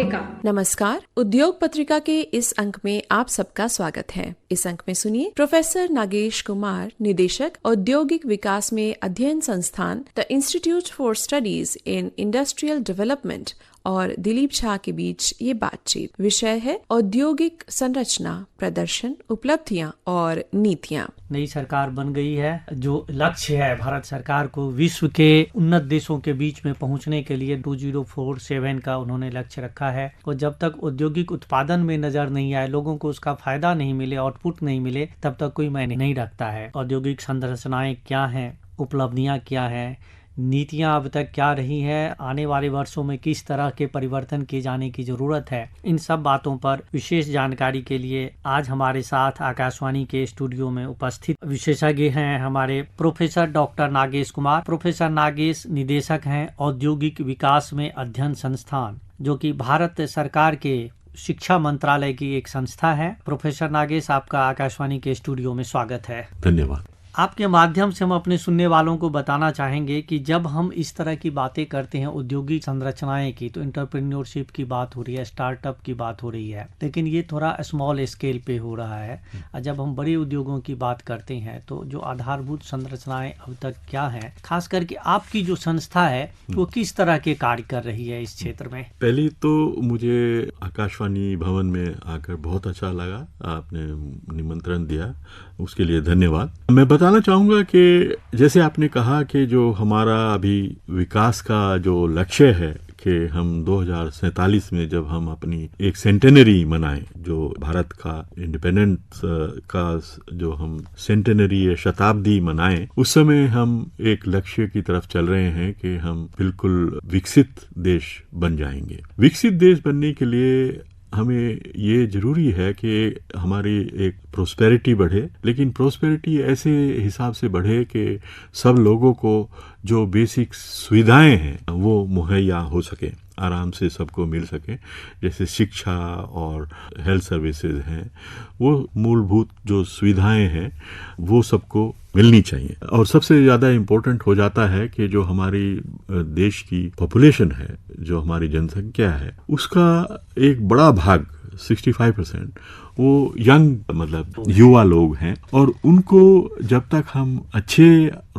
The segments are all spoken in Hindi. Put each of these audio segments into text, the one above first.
पत्रिका। नमस्कार, उद्योग पत्रिका के इस अंक में आप सबका स्वागत है। इस अंक में सुनिए प्रोफेसर नागेश कुमार, निदेशक औद्योगिक विकास में अध्ययन संस्थान the institute for studies in industrial development और दिलीप झा के बीच ये बातचीत। विषय है औद्योगिक संरचना, प्रदर्शन, उपलब्धियां और नीतियां। नई सरकार बन गई है। जो लक्ष्य है भारत सरकार को विश्व के उन्नत देशों के बीच में पहुंचने के लिए 2047 का उन्होंने लक्ष्य रखा है। और जब तक औद्योगिक उत्पादन में नजर नहीं आए, लोगों को उसका फायदा नहीं मिले, आउटपुट नहीं मिले, तब तक कोई मायने नहीं रखता है। औद्योगिक संरचनाएं क्या हैं, उपलब्धियां क्या हैं, नीतियां अब तक क्या रही है, आने वाले वर्षों में किस तरह के परिवर्तन किए जाने की जरूरत है, इन सब बातों पर विशेष जानकारी के लिए आज हमारे साथ आकाशवाणी के स्टूडियो में उपस्थित विशेषज्ञ हैं हमारे professor doctor Nagesh Kumar. Professor Nagesh निदेशक हैं औद्योगिक विकास में अध्ययन संस्थान, जो कि भारत सरकार के शिक्षा मंत्रालय की एक संस्था है। प्रोफेसर नागेश, आपका आकाशवाणी के स्टूडियो में स्वागत है। धन्यवाद। आपके माध्यम से हम अपने सुनने वालों को बताना चाहेंगे कि जब हम इस तरह की बातें करते हैं औद्योगिक संरचनाएं की, तो एंटरप्रेन्योरशिप की बात हो रही है, स्टार्टअप की बात हो रही है, लेकिन ये थोड़ा स्मॉल स्केल पे हो रहा है। और जब हम बड़े उद्योगों की बात करते हैं तो जो आधारभूत संरचनाएं अब तक क्या हैं, खास करके आपकी जो संस्था है वो किस तरह के कार्य कर रही है इस क्षेत्र में? पहले तो मुझे आकाशवाणी भवन में आकर बहुत अच्छा लगा, आपने निमंत्रण दिया, उसके लिए धन्यवाद। मैं बताना चाहूँगा कि जैसे आपने कहा कि जो हमारा अभी विकास का जो लक्ष्य है कि हम 2047 में जब हम अपनी एक सेंटेनरी मनाएं, जो भारत का इंडिपेंडेंस का जो हम सेंटेनरी या शताब्दी मनाएं, उस समय हम एक लक्ष्य की तरफ चल रहे हैं कि हम बिल्कुल विकसित देश बन जाएंगे। विकसित देश बनने के लिए हमें ये जरूरी है कि हमारी एक प्रोस्पेरिटी बढ़े, लेकिन प्रोस्पेरिटी ऐसे हिसाब से बढ़े कि सब लोगों को जो बेसिक सुविधाएं हैं वो मुहैया हो सके, आराम से सबको मिल सके। जैसे शिक्षा और हेल्थ सर्विसेज हैं, वो मूलभूत जो सुविधाएं हैं वो सबको मिलनी चाहिए। और सबसे ज़्यादा इम्पोर्टेंट हो जाता है कि जो हमारी देश की पॉपुलेशन है, जो हमारी जनसंख्या है, उसका एक बड़ा भाग 65% वो यंग मतलब युवा लोग हैं। और उनको जब तक हम अच्छे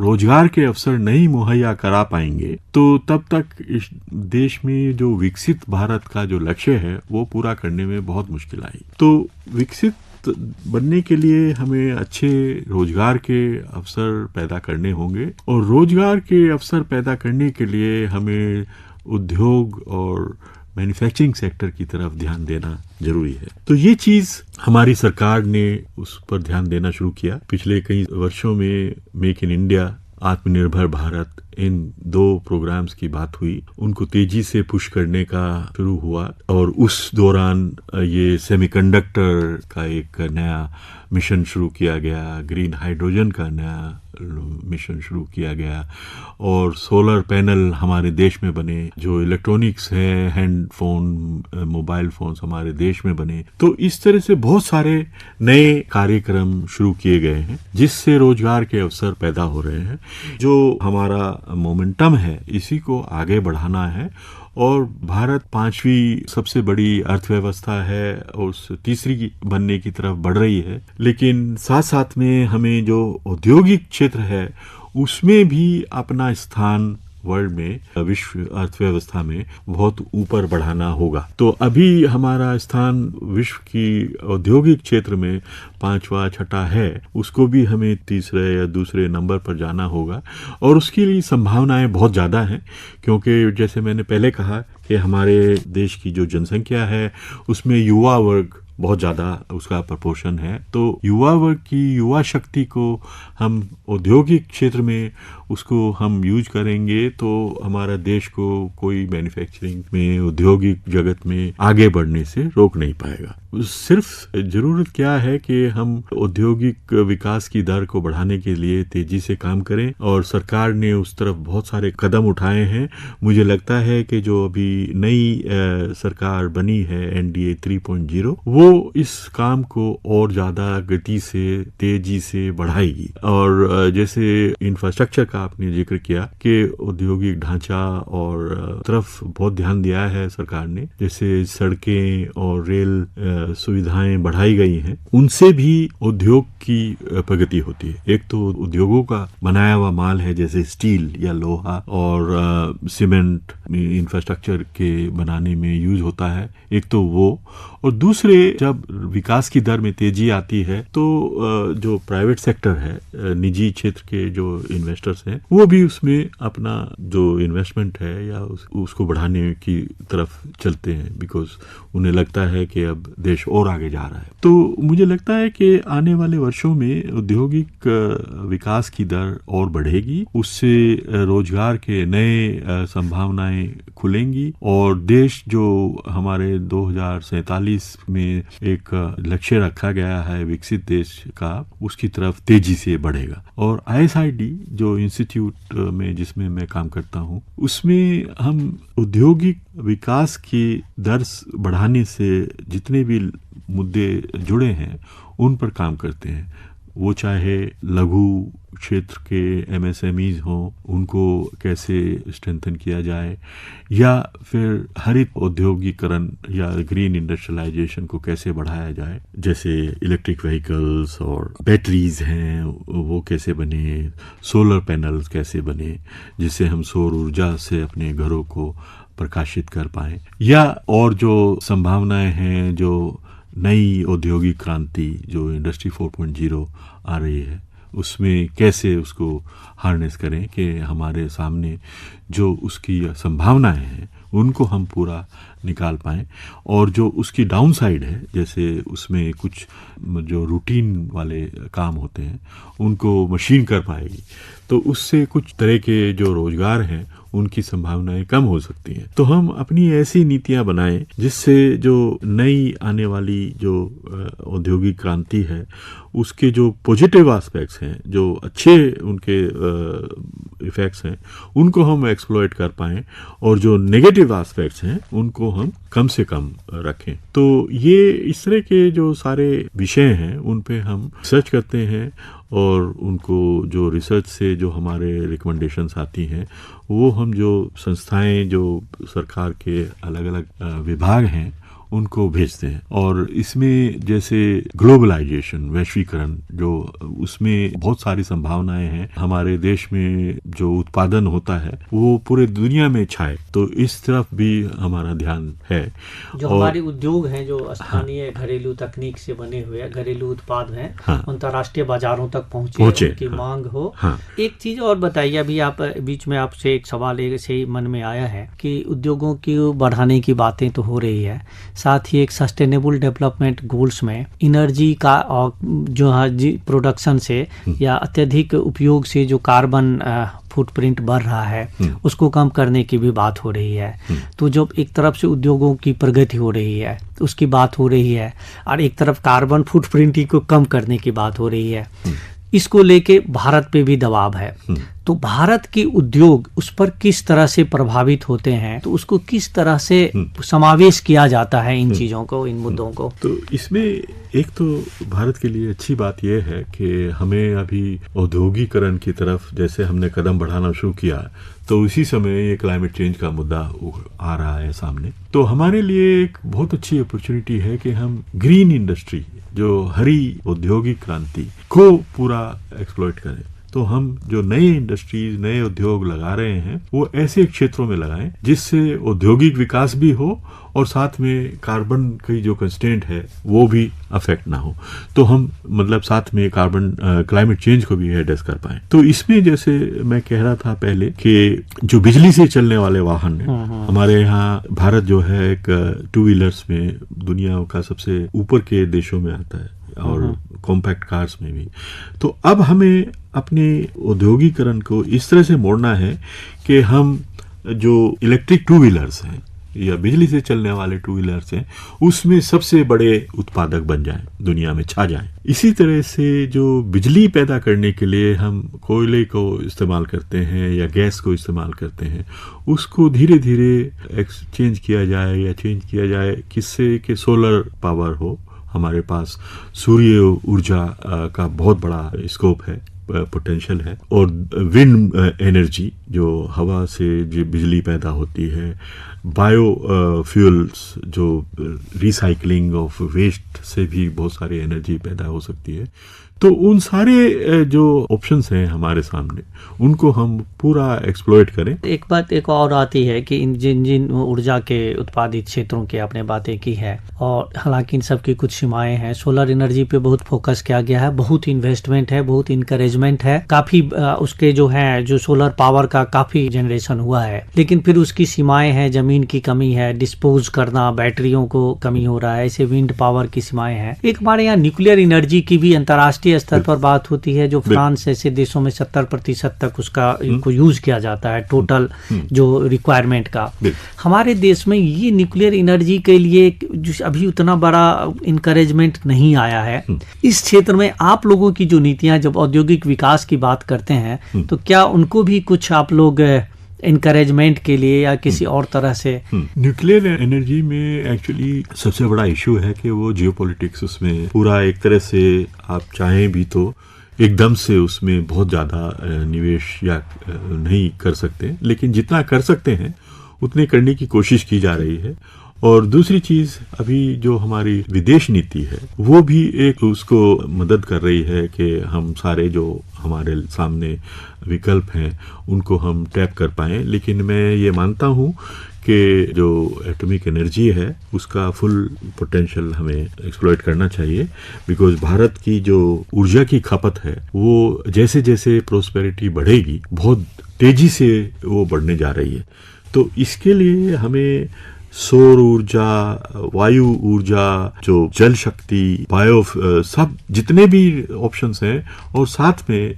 रोजगार के अवसर नहीं मुहैया करा पाएंगे, तो तब तक इस देश में जो विकसित भारत का जो लक्ष्य है वो पूरा करने में बहुत मुश्किल आई। तो विकसित बनने के लिए हमें अच्छे रोजगार के अवसर पैदा करने होंगे, और रोजगार के अवसर पैदा करने के लिए हमें उद्योग और मैन्युफैक्चरिंग सेक्टर की तरफ ध्यान देना जरूरी है। तो ये चीज हमारी सरकार ने उस पर ध्यान देना शुरू किया। पिछले कई वर्षों में मेक इन इंडिया, आत्मनिर्भर भारत, इन दो प्रोग्राम्स की बात हुई, उनको तेजी से पुश करने का शुरू हुआ। और उस दौरान ये सेमीकंडक्टर का एक नया मिशन शुरू किया गया, ग्रीन हाइड्रोजन का नया मिशन शुरू किया गया, और सोलर पैनल हमारे देश में बने, जो इलेक्ट्रॉनिक्स है, हैंडफोन, मोबाइल फोन्स हमारे देश में बने। तो इस तरह से बहुत सारे नए कार्यक्रम शुरू किए गए हैं जिससे रोजगार के अवसर पैदा हो रहे हैं। जो हमारा मोमेंटम है इसी को आगे बढ़ाना है। और भारत 5वीं सबसे बड़ी अर्थव्यवस्था है और उस तीसरी बनने की तरफ बढ़ रही है, लेकिन साथ साथ में हमें जो औद्योगिक क्षेत्र है उसमें भी अपना स्थान वर्ल्ड में, विश्व अर्थव्यवस्था में बहुत ऊपर बढ़ाना होगा। तो अभी हमारा स्थान विश्व की औद्योगिक क्षेत्र में 5वां 6वां है, उसको भी हमें तीसरे या दूसरे नंबर पर जाना होगा। और उसके लिए संभावनाएं बहुत ज़्यादा हैं, क्योंकि जैसे मैंने पहले कहा कि हमारे देश की जो जनसंख्या है उसमें युवा वर्ग बहुत ज़्यादा उसका प्रपोर्शन है। तो युवा वर्ग की युवा शक्ति को हम औद्योगिक क्षेत्र में उसको हम यूज करेंगे तो हमारा देश को कोई मैन्युफैक्चरिंग में, औद्योगिक जगत में आगे बढ़ने से रोक नहीं पाएगा। सिर्फ जरूरत क्या है कि हम औद्योगिक विकास की दर को बढ़ाने के लिए तेजी से काम करें, और सरकार ने उस तरफ बहुत सारे कदम उठाए हैं। मुझे लगता है कि जो अभी नई सरकार बनी है NDA 3.0, वो वो इस काम को और ज़्यादा गति से, तेजी से बढ़ाएगी। और जैसे इंफ्रास्ट्रक्चर का आपने जिक्र किया कि औद्योगिक ढांचा और तरफ बहुत ध्यान दिया है सरकार ने, जैसे सड़कें और रेल सुविधाएं बढ़ाई गई हैं, उनसे भी उद्योग की प्रगति होती है। एक तो उद्योगों का बनाया हुआ माल है, जैसे स्टील या लोहा और सीमेंट इंफ्रास्ट्रक्चर के बनाने में यूज होता है, एक तो वो। और दूसरे, जब विकास की दर में तेजी आती है तो जो प्राइवेट सेक्टर है, निजी क्षेत्र के जो इन्वेस्टर्स हैं, वो भी उसमें अपना जो इन्वेस्टमेंट है या उसको बढ़ाने की तरफ चलते हैं, बिकॉज उन्हें लगता है कि अब देश और आगे जा रहा है। तो मुझे लगता है कि आने वाले वर्षों में औद्योगिक विकास की दर और बढ़ेगी, उससे रोजगार के नए संभावनाएं खुलेंगी और देश जो हमारे 2047 में एक लक्ष्य रखा गया है विकसित देश का, उसकी तरफ तेजी से बढ़ेगा। और ISID जो इंस्टीट्यूट में जिसमें मैं काम करता हूँ, उसमें हम औद्योगिक विकास की दर बढ़ाने से जितने भी मुद्दे जुड़े हैं उन पर काम करते हैं। वो चाहे लघु क्षेत्र के MSMEs हों, उनको कैसे स्ट्रेंथन किया जाए, या फिर हरित औद्योगिकरण या ग्रीन इंडस्ट्रियलाइजेशन को कैसे बढ़ाया जाए, जैसे इलेक्ट्रिक व्हीकल्स और बैटरीज हैं वो कैसे बने, सोलर पैनल्स कैसे बने जिससे हम सौर ऊर्जा से अपने घरों को प्रकाशित कर पाएं, या और जो संभावनाएं हैं, जो नई औद्योगिक क्रांति जो इंडस्ट्री 4.0 आ रही है, उसमें कैसे उसको हार्नेस करें कि हमारे सामने जो उसकी संभावनाएं हैं उनको हम पूरा निकाल पाएं, और जो उसकी डाउन साइड है, जैसे उसमें कुछ जो रूटीन वाले काम होते हैं उनको मशीन कर पाएगी, तो उससे कुछ तरह के जो रोजगार हैं उनकी संभावनाएं कम हो सकती हैं। तो हम अपनी ऐसी नीतियां बनाएं जिससे जो नई आने वाली जो औद्योगिक क्रांति है उसके जो पॉजिटिव एस्पेक्ट्स हैं, जो अच्छे उनके इफेक्ट्स हैं, उनको हम एक्सप्लॉइट कर पाएं, और जो नेगेटिव एस्पेक्ट्स हैं उनको हम कम से कम रखें। तो ये इस तरह के जो सारे विषय हैं उन पे हम रिसर्च करते हैं, और उनको जो रिसर्च से जो हमारे रिकमेंडेशंस आती हैं वो हम जो संस्थाएं जो सरकार के अलग अलग विभाग हैं उनको भेजते हैं। और इसमें जैसे ग्लोबलाइजेशन, वैश्वीकरण, जो उसमें बहुत सारी संभावनाएं हैं, हमारे देश में जो उत्पादन होता है वो पूरे दुनिया में छाए, तो इस तरफ भी हमारा ध्यान है। जो हमारे उद्योग हैं जो स्थानीय घरेलू तकनीक से बने हुए घरेलू उत्पाद हैं, अंतर्राष्ट्रीय बाजारों तक पहुंचे, उनकी मांग हो। एक चीज और बताइए, अभी आप बीच में आपसे एक सवाल ऐसे मन में आया है कि उद्योगों की बढ़ाने की बातें तो हो रही है, साथ ही एक सस्टेनेबल डेवलपमेंट गोल्स में एनर्जी का और जो प्रोडक्शन से या अत्यधिक उपयोग से जो कार्बन फुटप्रिंट बढ़ रहा है उसको कम करने की भी बात हो रही है। तो जब एक तरफ से उद्योगों की प्रगति हो रही है उसकी बात हो रही है, और एक तरफ कार्बन फुटप्रिंट को कम करने की बात हो रही है, इसको लेके भारत पे भी दबाव है। तो भारत के उद्योग उस पर किस तरह से प्रभावित होते हैं, तो उसको किस तरह से समावेश किया जाता है इन चीजों को, इन मुद्दों को? तो इसमें एक तो भारत के लिए अच्छी बात यह है कि हमें अभी औद्योगिकरण की तरफ जैसे हमने कदम बढ़ाना शुरू किया, तो उसी समय ये क्लाइमेट चेंज का मुद्दा आ रहा है सामने। तो हमारे लिए एक बहुत अच्छी अपॉर्चुनिटी है कि हम ग्रीन इंडस्ट्री, जो हरी औद्योगिक क्रांति को पूरा एक्सप्लॉइट करें। तो हम जो नए इंडस्ट्रीज, नए उद्योग लगा रहे हैं वो ऐसे क्षेत्रों में लगाएं जिससे औद्योगिक विकास भी हो और साथ में कार्बन की जो कंस्टेंट है वो भी अफेक्ट ना हो, तो हम मतलब साथ में कार्बन क्लाइमेट चेंज को भी एड्रेस कर पाएं। तो इसमें जैसे मैं कह रहा था पहले कि जो बिजली से चलने वाले वाहन है, हमारे यहाँ भारत जो है एक 2 व्हीलर्स में दुनिया का सबसे ऊपर के देशों में आता है, और कॉम्पैक्ट कार्स में भी। तो अब हमें अपने औद्योगिकरण को इस तरह से मोड़ना है कि हम जो इलेक्ट्रिक 2 व्हीलर्स हैं या बिजली से चलने वाले 2 व्हीलर्स हैं उसमें सबसे बड़े उत्पादक बन जाएं, दुनिया में छा जाएं। इसी तरह से जो बिजली पैदा करने के लिए हम कोयले को इस्तेमाल करते हैं या गैस को इस्तेमाल करते हैं, उसको धीरे धीरे एक्सचेंज किया जाए या चेंज किया जाए किससे कि सोलर पावर हो हमारे पास सूर्य ऊर्जा का बहुत बड़ा स्कोप है, पोटेंशियल है, और विंड एनर्जी जो हवा से जो बिजली पैदा होती है, बायो फ्यूल्स जो रिसाइकलिंग ऑफ वेस्ट से भी बहुत सारी एनर्जी पैदा हो सकती है। तो उन सारे जो ऑप्शंस हैं हमारे सामने, उनको हम पूरा एक्सप्लॉइट करें। एक बात एक और आती है कि जिन ऊर्जा के उत्पादित क्षेत्रों की आपने बातें की है, और हालांकि इन सब की कुछ सीमाएं हैं। सोलर एनर्जी पे बहुत फोकस किया गया है, बहुत इन्वेस्टमेंट है, बहुत इनकरेजमेंट है, काफी उसके जो सोलर पावर का काफी जनरेशन हुआ है, लेकिन फिर उसकी सीमाएं हैं, जमीन की कमी है, डिस्पोज करना, बैटरियों को कमी हो रहा है, ऐसे विंड पावर की सीमाएं हैं। एक हमारे यहाँ न्यूक्लियर एनर्जी की भी अंतर्राष्ट्रीय स्तर पर बात होती है, जो फ्रांस जैसे देशों में 70% तक उसका इनको यूज किया जाता है टोटल जो रिक्वायरमेंट का। हमारे देश में ये न्यूक्लियर एनर्जी के लिए जो अभी उतना बड़ा इनकरेजमेंट नहीं आया है। इस क्षेत्र में आप लोगों की जो नीतियां, जब औद्योगिक विकास की बात करते हैं, तो क्या उनको भी कुछ आप लोग इनकरेजमेंट के लिए या किसी और तरह से? न्यूक्लियर एनर्जी में एक्चुअली सबसे बड़ा इशू है कि वो जियोपॉलिटिक्स उसमें पूरा एक तरह से आप चाहें भी तो एकदम से उसमें बहुत ज़्यादा निवेश या नहीं कर सकते, लेकिन जितना कर सकते हैं उतने करने की कोशिश की जा रही है। और दूसरी चीज़, अभी जो हमारी विदेश नीति है वो भी एक उसको मदद कर रही है कि हम सारे जो हमारे सामने विकल्प हैं उनको हम टैप कर पाएँ। लेकिन मैं ये मानता हूँ कि जो एटॉमिक एनर्जी है उसका फुल पोटेंशियल हमें एक्सप्लॉइट करना चाहिए, बिकॉज भारत की जो ऊर्जा की खपत है वो जैसे जैसे प्रोस्पेरिटी बढ़ेगी बहुत तेज़ी से वो बढ़ने जा रही है। तो इसके लिए हमें सौर ऊर्जा, वायु ऊर्जा, जो जल शक्ति, बायो, सब जितने भी ऑप्शंस हैं, और साथ में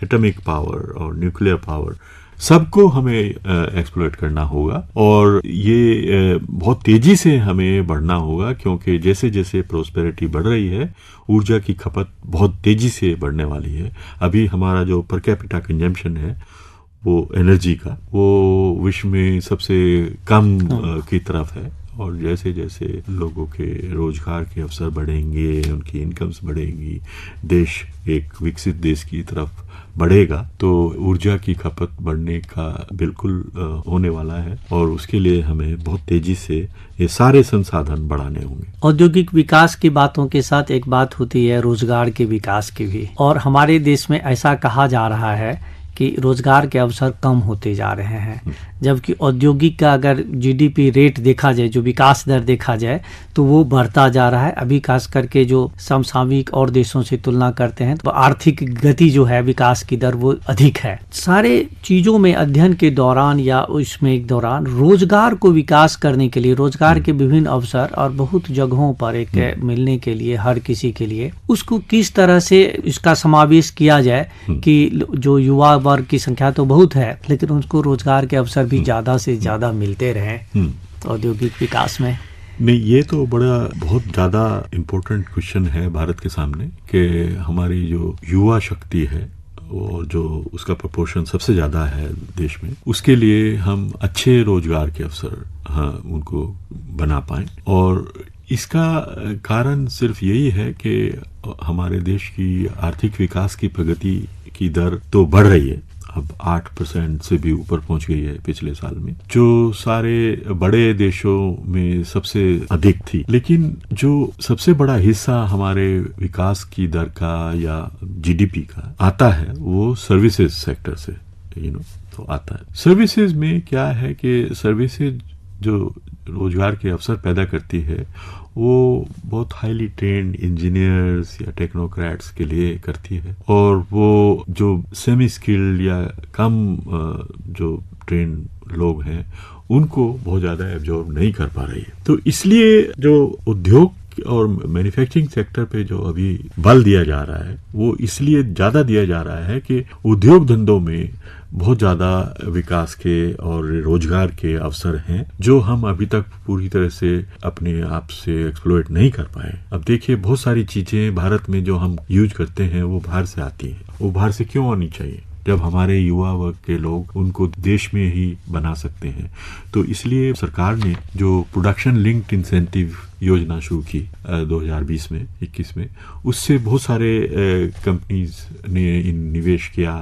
एटॉमिक पावर और न्यूक्लियर पावर, सबको हमें एक्सप्लॉइट करना होगा। और ये बहुत तेजी से हमें बढ़ना होगा, क्योंकि जैसे जैसे प्रोस्पेरिटी बढ़ रही है ऊर्जा की खपत बहुत तेजी से बढ़ने वाली है। अभी हमारा जो पर कैपिटा कंजम्पशन है वो एनर्जी का, वो विश्व में सबसे कम की तरफ है। और जैसे जैसे लोगों के रोजगार के अवसर बढ़ेंगे, उनकी इनकम्स बढ़ेंगी, देश एक विकसित देश की तरफ बढ़ेगा, तो ऊर्जा की खपत बढ़ने का बिल्कुल होने वाला है। और उसके लिए हमें बहुत तेजी से ये सारे संसाधन बढ़ाने होंगे। औद्योगिक विकास की बातों के साथ एक बात होती है रोजगार के विकास की भी, और हमारे देश में ऐसा कहा जा रहा है कि रोजगार के अवसर कम होते जा रहे हैं, जबकि औद्योगिक का अगर जीडीपी रेट देखा जाए, जो विकास दर देखा जाए, तो वो बढ़ता जा रहा है। अभी खास करके जो समसामयिक और देशों से तुलना करते हैं तो आर्थिक गति जो है विकास की दर वो अधिक है। सारे चीज़ों में अध्ययन के दौरान या उसमें एक दौरान रोजगार को विकास करने के लिए, रोजगार के विभिन्न अवसर और बहुत जगहों पर एक मिलने के लिए हर किसी के लिए, उसको किस तरह से इसका समावेश किया जाए कि जो युवा वर्ग की संख्या तो बहुत है, लेकिन उनको रोजगार के अवसर भी ज्यादा से ज्यादा मिलते रहे औद्योगिक विकास में। नहीं, ये तो बहुत ज़्यादा इम्पोर्टेंट क्वेश्चन है भारत के सामने, कि हमारी जो युवा शक्ति है और जो उसका प्रोपोर्शन सबसे ज़्यादा है देश में, उसके लिए हम अच्छे रोजगार के अवसर उनको बना पाएं। और इसका कारण सिर्फ यही है कि हमारे देश की आर्थिक विकास की प्रगति की दर तो बढ़ रही है, अब 8% से भी ऊपर पहुंच गई है पिछले साल में, जो सारे बड़े देशों में सबसे अधिक थी। लेकिन जो सबसे बड़ा हिस्सा हमारे विकास की दर का या जीडीपी का आता है वो सर्विसेज सेक्टर से तो आता है। सर्विसेज में क्या है कि सर्विसेज जो रोजगार के अवसर पैदा करती है वो बहुत हाईली ट्रेंड इंजीनियर्स या टेक्नोक्रेट्स के लिए करती है, और वो जो सेमी स्किल्ड या कम जो ट्रेंड लोग हैं उनको बहुत ज़्यादा एब्जॉर्ब नहीं कर पा रही है। तो इसलिए जो उद्योग और मैन्युफैक्चरिंग सेक्टर पे जो अभी बल दिया जा रहा है वो इसलिए ज़्यादा दिया जा रहा है कि उद्योग धंधों में बहुत ज़्यादा विकास के और रोजगार के अवसर हैं, जो हम अभी तक पूरी तरह से अपने आप से एक्सप्लॉइट नहीं कर पाए। अब देखिए, बहुत सारी चीज़ें भारत में जो हम यूज करते हैं वो बाहर से आती हैं। वो बाहर से क्यों आनी चाहिए? जब हमारे युवा वर्ग के लोग उनको देश में ही बना सकते हैं। तो इसलिए सरकार ने जो प्रोडक्शन लिंक्ड इंसेंटिव योजना शुरू की 2020 में 21 में, उससे बहुत सारे कंपनीज ने निवेश किया।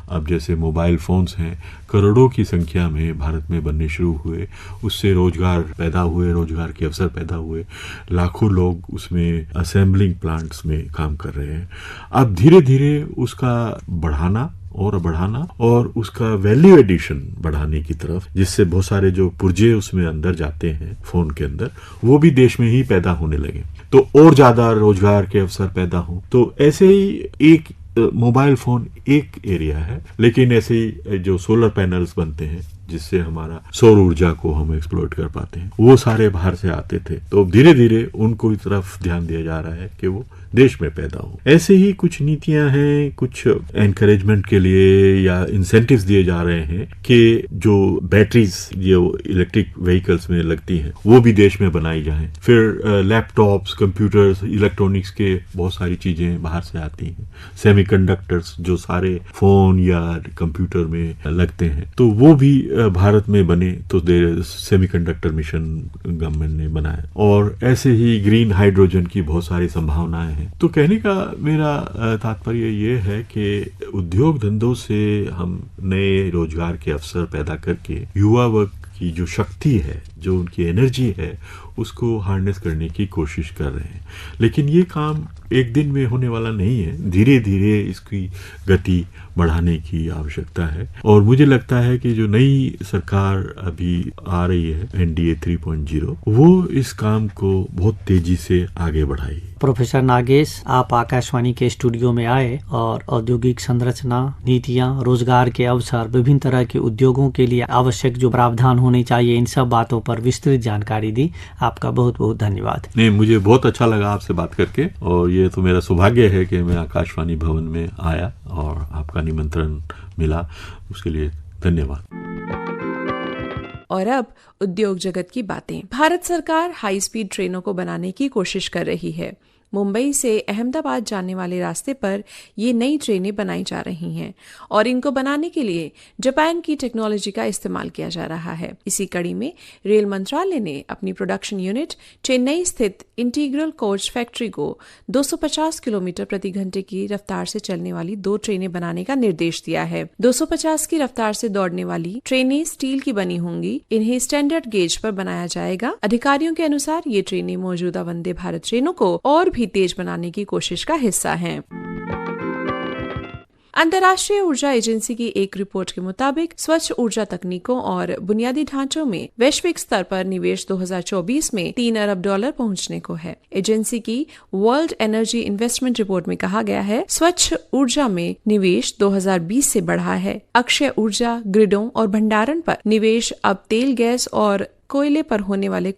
अब जैसे मोबाइल फोन्स हैं, करोड़ों की संख्या में भारत में बनने शुरू हुए, उससे रोजगार पैदा हुए, रोजगार के अवसर पैदा हुए, लाखों लोग उसमें असेंबलिंग प्लांट्स में काम कर रहे हैं। अब धीरे धीरे उसका बढ़ाना और उसका वैल्यू एडिशन बढ़ाने की तरफ, जिससे बहुत सारे जो पुर्जे उसमें अंदर जाते हैं फोन के अंदर, वो भी देश में ही पैदा होने लगे, तो और ज्यादा रोजगार के अवसर पैदा हो। तो ऐसे ही एक मोबाइल फोन एक एरिया है, लेकिन ऐसे ही जो सोलर पैनल्स बनते हैं जिससे हमारा सौर ऊर्जा को हम एक्सप्लॉइट कर पाते हैं, वो सारे बाहर से आते थे। तो धीरे धीरे उनको इस तरफ ध्यान दिया जा रहा है कि वो देश में पैदा हो। ऐसे ही कुछ नीतियां हैं, कुछ एनकरेजमेंट के लिए या इंसेंटिव्स दिए जा रहे हैं कि जो बैटरीज जो इलेक्ट्रिक व्हीकल्स में लगती हैं वो भी देश में बनाई जाएं। फिर लैपटॉप्स, कंप्यूटर्स, इलेक्ट्रॉनिक्स के बहुत सारी चीजें बाहर से आती हैं। सेमीकंडक्टर्स जो सारे फोन या कंप्यूटर में लगते हैं, तो वो भी भारत में बने। तो सेमीकंडक्टर मिशन गवर्नमेंट ने बनाया, और ऐसे ही ग्रीन हाइड्रोजन की बहुत सारी संभावनाएं हैं। तो कहने का मेरा तात्पर्य ये है कि उद्योग धंधों से हम नए रोजगार के अवसर पैदा करके युवा वर्ग की जो शक्ति है, जो उनकी एनर्जी है, उसको हार्नेस करने की कोशिश कर रहे हैं। लेकिन ये काम एक दिन में होने वाला नहीं है, धीरे धीरे इसकी गति बढ़ाने की आवश्यकता है। और मुझे लगता है कि जो नई सरकार अभी आ रही है, NDA 3.0, वो इस काम को बहुत तेजी से आगे बढ़ाई। प्रोफेसर नागेश, आप आकाशवाणी के स्टूडियो में आए और औद्योगिक संरचना, नीतियां, रोजगार के अवसर, विभिन्न तरह के उद्योगों के लिए आवश्यक जो प्रावधान होने चाहिए, इन सब बातों पर विस्तृत जानकारी दी। आपका बहुत बहुत धन्यवाद। नहीं, मुझे बहुत अच्छा लगा आपसे बात करके, और ये तो मेरा सौभाग्य है कि मैं आकाशवाणी भवन में आया और आपका निमंत्रण मिला, उसके लिए धन्यवाद। और अब उद्योग जगत की बातें। भारत सरकार हाई स्पीड ट्रेनों को बनाने की कोशिश कर रही है। मुंबई से अहमदाबाद जाने वाले रास्ते पर ये नई ट्रेनें बनाई जा रही हैं और इनको बनाने के लिए जापान की टेक्नोलॉजी का इस्तेमाल किया जा रहा है। इसी कड़ी में रेल मंत्रालय ने अपनी प्रोडक्शन यूनिट चेन्नई स्थित इंटीग्रल कोच फैक्ट्री को 250 किलोमीटर प्रति घंटे की रफ्तार से चलने वाली 2 ट्रेनें बनाने का निर्देश दिया है। 250 की रफ्तार से दौड़ने वाली ट्रेनें स्टील की बनी होंगी। इन्हें स्टैंडर्ड गेज पर बनाया जाएगा। अधिकारियों के अनुसार ये ट्रेनें मौजूदा वंदे भारत ट्रेनों को और भी तेज बनाने की कोशिश का हिस्सा हैं। अंतर्राष्ट्रीय ऊर्जा एजेंसी की एक रिपोर्ट के मुताबिक स्वच्छ ऊर्जा तकनीकों और बुनियादी ढांचों में वैश्विक स्तर पर निवेश 2024 में $3 अरब पहुंचने को है। एजेंसी की वर्ल्ड एनर्जी इन्वेस्टमेंट रिपोर्ट में कहा गया है, स्वच्छ ऊर्जा में निवेश 2020 से बढ़ा है। अक्षय ऊर्जा, ग्रिडों और भंडारण पर निवेश अब तेल, गैस और कोयले पर होने वाले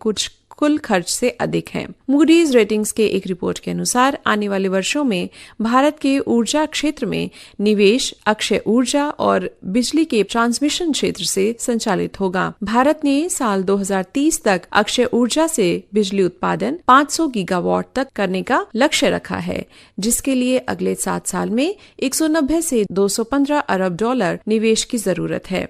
कुल खर्च से अधिक है। मूडीज रेटिंग्स के एक रिपोर्ट के अनुसार आने वाले वर्षों में भारत के ऊर्जा क्षेत्र में निवेश अक्षय ऊर्जा और बिजली के ट्रांसमिशन क्षेत्र से संचालित होगा। भारत ने साल 2030 तक अक्षय ऊर्जा से बिजली उत्पादन 500 गीगावाट तक करने का लक्ष्य रखा है, जिसके लिए अगले 7 साल में 190 से $215 अरब निवेश की जरूरत है।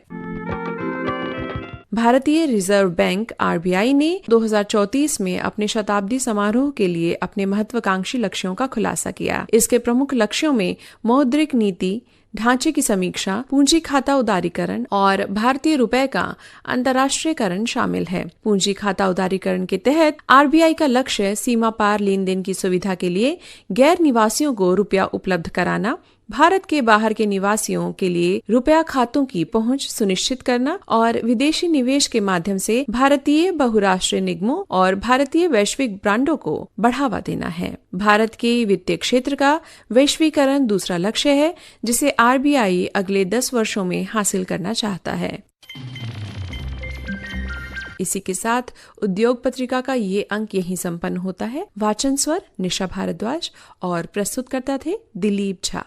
भारतीय रिजर्व बैंक RBI ने 2034 में अपने शताब्दी समारोह के लिए अपने महत्वाकांक्षी लक्ष्यों का खुलासा किया। इसके प्रमुख लक्ष्यों में मौद्रिक नीति, ढांचे की समीक्षा, पूंजी खाता उदारीकरण और भारतीय रुपए का अंतर्राष्ट्रीयकरण शामिल है। पूंजी खाता उदारीकरण के तहत RBI का लक्ष्य सीमा पार लेन देन की सुविधा के लिए गैर निवासियों को रुपया उपलब्ध कराना, भारत के बाहर के निवासियों के लिए रुपया खातों की पहुंच सुनिश्चित करना और विदेशी निवेश के माध्यम से भारतीय बहुराष्ट्रीय निगमों और भारतीय वैश्विक ब्रांडों को बढ़ावा देना है। भारत के वित्तीय क्षेत्र का वैश्वीकरण दूसरा लक्ष्य है, जिसे RBI अगले 10 वर्षों में हासिल करना चाहता है। इसी के साथ उद्योग पत्रिका का ये अंक यहीं संपन्न होता है। वाचन स्वर निशा भारद्वाज और प्रस्तुतकर्ता थे दिलीप झा।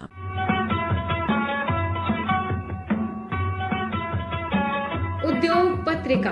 उद्योग पत्रिका।